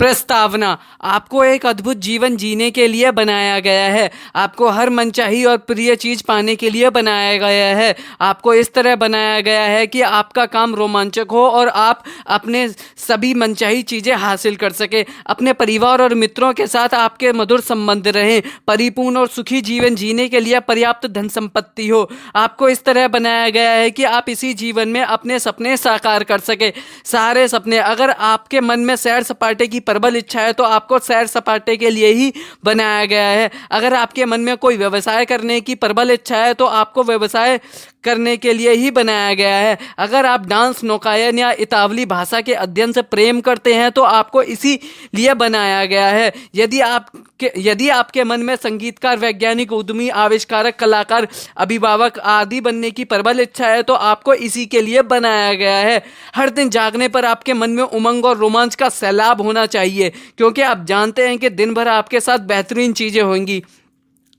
प्रस्तावना। आपको एक अद्भुत जीवन जीने के लिए बनाया गया है। आपको हर मनचाही और प्रिय चीज पाने के लिए बनाया गया है। आपको इस तरह बनाया गया है कि आपका काम रोमांचक हो और आप अपने सभी मनचाही चीजें हासिल कर सके। अपने परिवार और मित्रों के साथ आपके मधुर संबंध रहें। परिपूर्ण और सुखी जीवन जीने के लिए पर्याप्त धन संपत्ति हो। आपको इस तरह बनाया गया है कि आप इसी जीवन में अपने सपने साकार कर सके। सारे सपने। अगर आपके मन में सैर सपाटे की प्रबल इच्छा है तो आपको सैर सपाटे के लिए ही बनाया गया है। अगर आपके मन में कोई व्यवसाय करने की प्रबल इच्छा है तो आपको व्यवसाय करने के लिए ही बनाया गया है। अगर आप डांस, नौकायन या इतावली भाषा के अध्ययन से प्रेम करते हैं तो आपको इसी लिए बनाया गया है। यदि आपके मन में संगीतकार, वैज्ञानिक, उद्यमी, आविष्कारक, कलाकार, अभिभावक आदि बनने की प्रबल इच्छा है तो आपको इसी के लिए बनाया गया है। हर दिन जागने पर आपके मन में उमंग और रोमांच का सैलाब होना चाहिए, क्योंकि आप जानते हैं कि दिन भर आपके साथ बेहतरीन चीजें होंगी।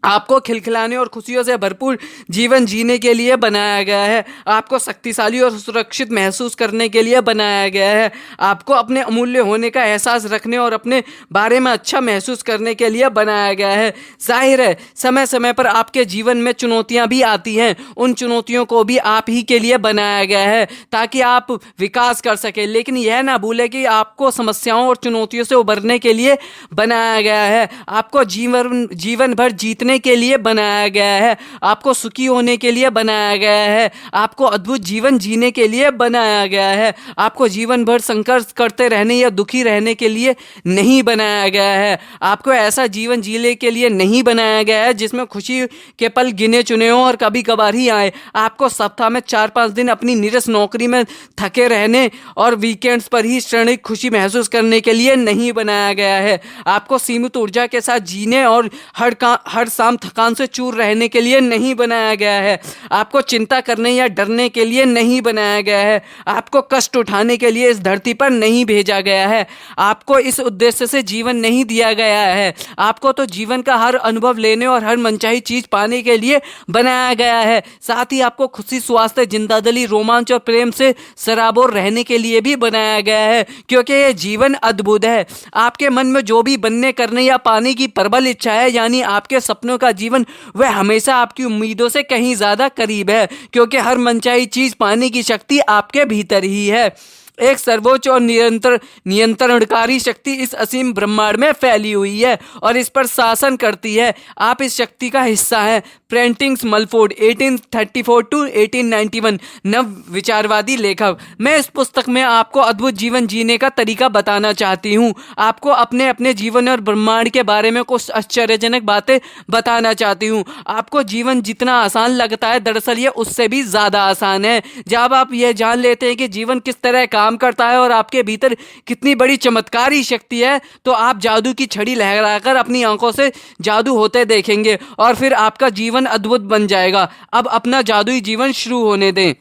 आपको खिलखिलाने और खुशियों से भरपूर जीवन जीने के लिए बनाया गया है। आपको शक्तिशाली और सुरक्षित महसूस करने के लिए बनाया गया है। आपको अपने अमूल्य होने का एहसास रखने और अपने बारे में अच्छा महसूस करने के लिए बनाया गया है। जाहिर है, समय समय पर आपके जीवन में चुनौतियां भी आती हैं। उन चुनौतियों को भी आप ही के लिए बनाया गया है ताकि आप विकास कर सके। लेकिन यह ना भूलें कि आपको समस्याओं और चुनौतियों से उबरने के लिए बनाया गया है। आपको जीवन भर जीतने के लिए बनाया गया है। आपको सुखी होने के लिए बनाया गया है। आपको अद्भुत जीवन जीने के लिए बनाया गया है। आपको जीवन भर संघर्ष करते रहने या दुखी रहने के लिए नहीं बनाया गया है। आपको ऐसा जीवन जीने के लिए नहीं बनाया गया है जिसमें खुशी के पल गिने चुने हों और कभी कभार ही आए। आपको सप्ताह में 4-5 दिन अपनी नीरस नौकरी में थके रहने और वीकेंड्स पर ही क्षणिक खुशी महसूस करने के लिए नहीं बनाया गया है। आपको सीमित ऊर्जा के साथ जीने और हर शाम थकान से चूर रहने के लिए नहीं बनाया गया है। आपको चिंता करने या डरने के लिए नहीं बनाया गया है। आपको कष्ट उठाने के लिए इस धरती पर नहीं भेजा गया है। आपको इस उद्देश्य से जीवन नहीं दिया गया है। आपको तो जीवन का हर अनुभव लेने और हर मनचाही चीज पाने के लिए बनाया गया है। साथ ही आपको खुशी, स्वास्थ्य, जिंदादिली, रोमांच और प्रेम से सराबोर रहने के लिए भी बनाया गया है, क्योंकि यह जीवन अद्भुत है। आपके मन में जो भी बनने, करने या पाने की प्रबल इच्छा है, यानी आपके सपनों का जीवन, वह हमेशा आपकी उम्मीदों से कहीं ज्यादा करीब है, क्योंकि हर मनचाही चीज पाने की शक्ति आपके भीतर ही है। एक सर्वोच्च और नियंत्रणकारी शक्ति इस असीम ब्रह्मांड में फैली हुई है और इस पर शासन करती है। आप इस शक्ति का हिस्सा हैं। प्रेंटिंग स्मलफोर्ड 1834 to 1891 नव विचारवादी लेखक। मैं इस पुस्तक में आपको अद्भुत जीवन जीने का तरीका बताना चाहती हूँ। आपको अपने अपने जीवन और ब्रह्मांड के बारे में कुछ आश्चर्यजनक बातें बताना चाहती हूँ। आपको जीवन जितना आसान लगता है, दरअसल ये उससे भी ज्यादा आसान है जब आप यह जान लेते हैं कि जीवन किस तरह काम करता है और आपके भीतर कितनी बड़ी चमत्कारी शक्ति है। तो आप जादू की छड़ी लहराकर अपनी आंखों से जादू होते देखेंगे और फिर आपका जीवन अद्भुत बन जाएगा। अब अपना जादुई जीवन शुरू होने दें।